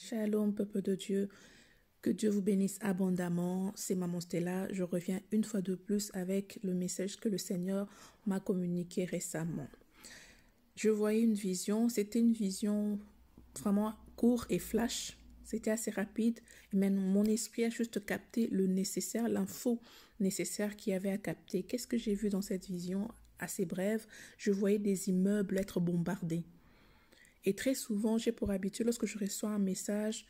Shalom, peuple de Dieu. Que Dieu vous bénisse abondamment. C'est Maman Stella. Je reviens une fois de plus avec le message que le Seigneur m'a communiqué récemment. Je voyais une vision. C'était une vision vraiment courte et flash. C'était assez rapide. Mais mon esprit a juste capté le nécessaire, l'info nécessaire qu'il y avait à capter. Qu'est-ce que j'ai vu dans cette vision assez brève? Je voyais des immeubles être bombardés. Et très souvent, j'ai pour habitude, lorsque je reçois un message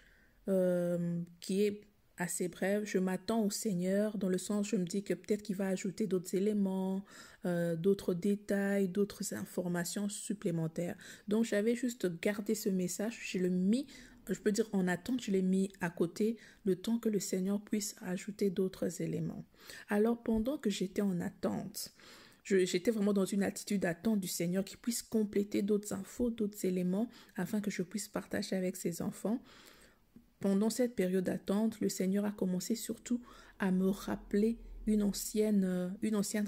qui est assez bref, je m'attends au Seigneur, dans le sens, je me dis que peut-être qu'il va ajouter d'autres éléments, d'autres détails, d'autres informations supplémentaires. Donc, j'avais juste gardé ce message, je l'ai mis, je peux dire en attente, je l'ai mis à côté, le temps que le Seigneur puisse ajouter d'autres éléments. Alors, pendant que j'étais en attente, j'étais vraiment dans une attitude d'attente du Seigneur qui puisse compléter d'autres infos, d'autres éléments, afin que je puisse partager avec ses enfants. Pendant cette période d'attente, le Seigneur a commencé surtout à me rappeler une ancienne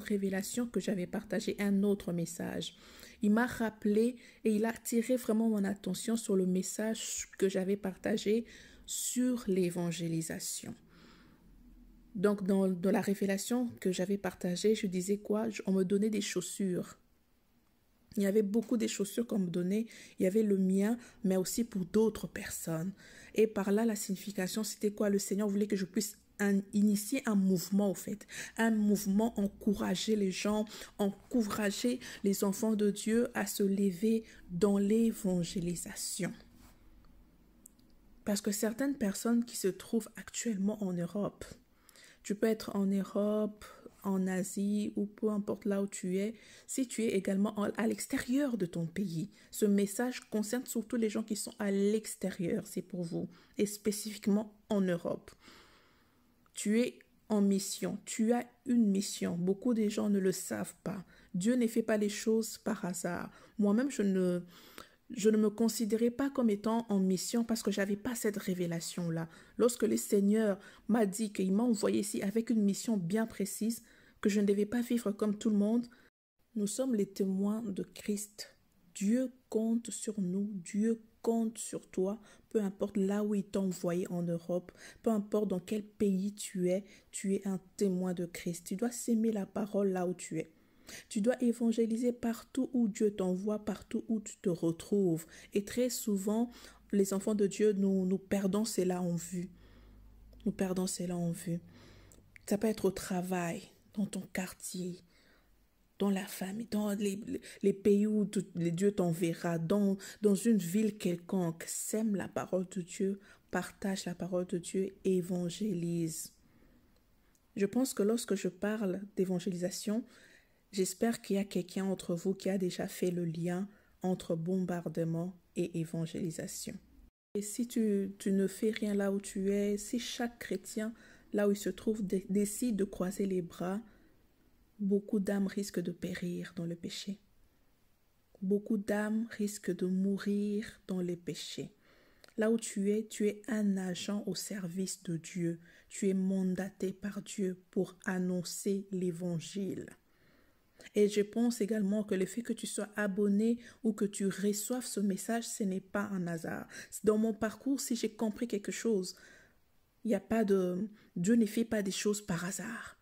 révélation que j'avais partagée, un autre message. Il m'a rappelé et il a attiré vraiment mon attention sur le message que j'avais partagé sur l'évangélisation. Donc, dans la révélation que j'avais partagée, je disais quoi? On me donnait des chaussures. Il y avait beaucoup de chaussures qu'on me donnait. Il y avait le mien, mais aussi pour d'autres personnes. Et par là, la signification, c'était quoi? Le Seigneur voulait que je puisse initier un mouvement, au fait. Un mouvement, encourager les gens, encourager les enfants de Dieu à se lever dans l'évangélisation. Parce que certaines personnes qui se trouvent actuellement en Europe, tu peux être en Europe, en Asie ou peu importe là où tu es, si tu es également à l'extérieur de ton pays. Ce message concerne surtout les gens qui sont à l'extérieur, c'est pour vous, et spécifiquement en Europe. Tu es en mission, tu as une mission. Beaucoup de gens ne le savent pas. Dieu ne fait pas les choses par hasard. Moi-même, je ne me considérais pas comme étant en mission parce que je n'avais pas cette révélation-là. Lorsque le Seigneur m'a dit qu'il m'a envoyé ici avec une mission bien précise, que je ne devais pas vivre comme tout le monde, nous sommes les témoins de Christ. Dieu compte sur nous, Dieu compte sur toi, peu importe là où il t'a envoyé en Europe, peu importe dans quel pays tu es un témoin de Christ. Tu dois s'aimer la parole là où tu es. Tu dois évangéliser partout où Dieu t'envoie, partout où tu te retrouves. Et très souvent, les enfants de Dieu, nous perdons cela en vue. Nous perdons cela en vue. Ça peut être au travail, dans ton quartier, dans la famille, dans les pays où Dieu t'enverra, dans une ville quelconque. Sème la parole de Dieu, partage la parole de Dieu, évangélise. Je pense que lorsque je parle d'évangélisation, j'espère qu'il y a quelqu'un entre vous qui a déjà fait le lien entre bombardement et évangélisation. Et si tu ne fais rien là où tu es, si chaque chrétien, là où il se trouve, décide de croiser les bras, beaucoup d'âmes risquent de périr dans le péché. Beaucoup d'âmes risquent de mourir dans les péchés. Là où tu es un agent au service de Dieu. Tu es mandaté par Dieu pour annoncer l'évangile. Et je pense également que le fait que tu sois abonné ou que tu reçoives ce message, ce n'est pas un hasard. Dans mon parcours, si j'ai compris quelque chose, Dieu ne fait pas des choses par hasard.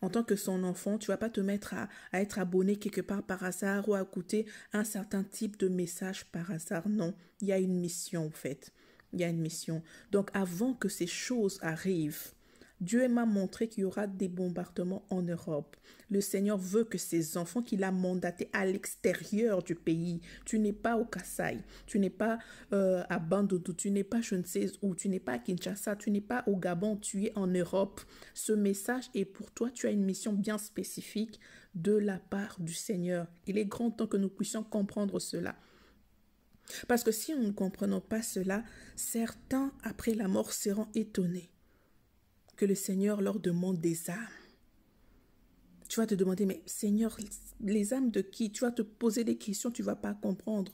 En tant que son enfant, tu ne vas pas te mettre à être abonné quelque part par hasard ou à écouter un certain type de message par hasard. Non, il y a une mission en fait. Il y a une mission. Donc avant que ces choses arrivent, Dieu m'a montré qu'il y aura des bombardements en Europe. Le Seigneur veut que ses enfants qu'il a mandatés à l'extérieur du pays, tu n'es pas au Kasaï, tu n'es pas à Bandundu, tu n'es pas je ne sais où, tu n'es pas à Kinshasa, tu n'es pas au Gabon, tu es en Europe. Ce message est pour toi, tu as une mission bien spécifique de la part du Seigneur. Il est grand temps que nous puissions comprendre cela. Parce que si nous ne comprenons pas cela, certains après la mort seront étonnés que le Seigneur leur demande des âmes. Tu vas te demander, mais Seigneur, les âmes de qui? Tu vas te poser des questions, tu ne vas pas comprendre.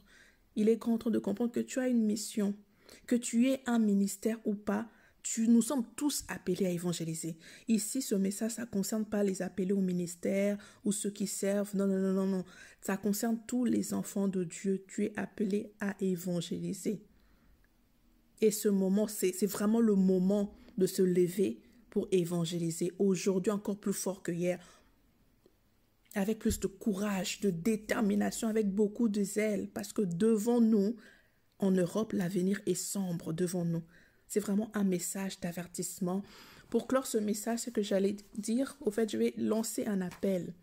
Il est grand temps de comprendre que tu as une mission, que tu aies un ministère ou pas, nous sommes tous appelés à évangéliser. Ici, ce message, ça ne concerne pas les appelés au ministère ou ceux qui servent. Non, non, non, non, non. Ça concerne tous les enfants de Dieu. Tu es appelé à évangéliser. Et ce moment, c'est vraiment le moment de se lever pour évangéliser. Aujourd'hui, encore plus fort que hier, avec plus de courage, de détermination, avec beaucoup de zèle, parce que devant nous, en Europe, l'avenir est sombre devant nous. C'est vraiment un message d'avertissement. Pour clore ce message, ce que j'allais dire, au fait, je vais lancer un appel.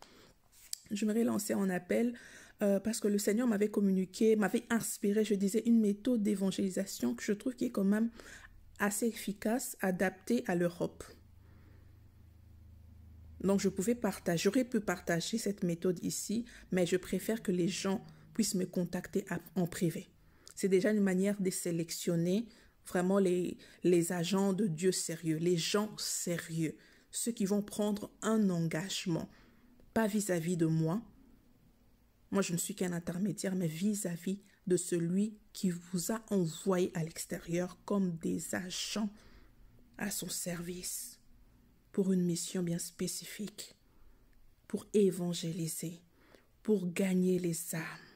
J'aimerais lancer un appel parce que le Seigneur m'avait communiqué, m'avait inspiré, je disais, une méthode d'évangélisation que je trouve qui est quand même assez efficace, adaptée à l'Europe. Donc, j'aurais pu partager cette méthode ici, mais je préfère que les gens puissent me contacter en privé. C'est déjà une manière de sélectionner vraiment les agents de Dieu sérieux, les gens sérieux, ceux qui vont prendre un engagement, pas vis-à-vis de moi. Moi, je ne suis qu'un intermédiaire, mais vis-à-vis de celui qui vous a envoyé à l'extérieur comme des agents à son service pour une mission bien spécifique, pour évangéliser, pour gagner les âmes.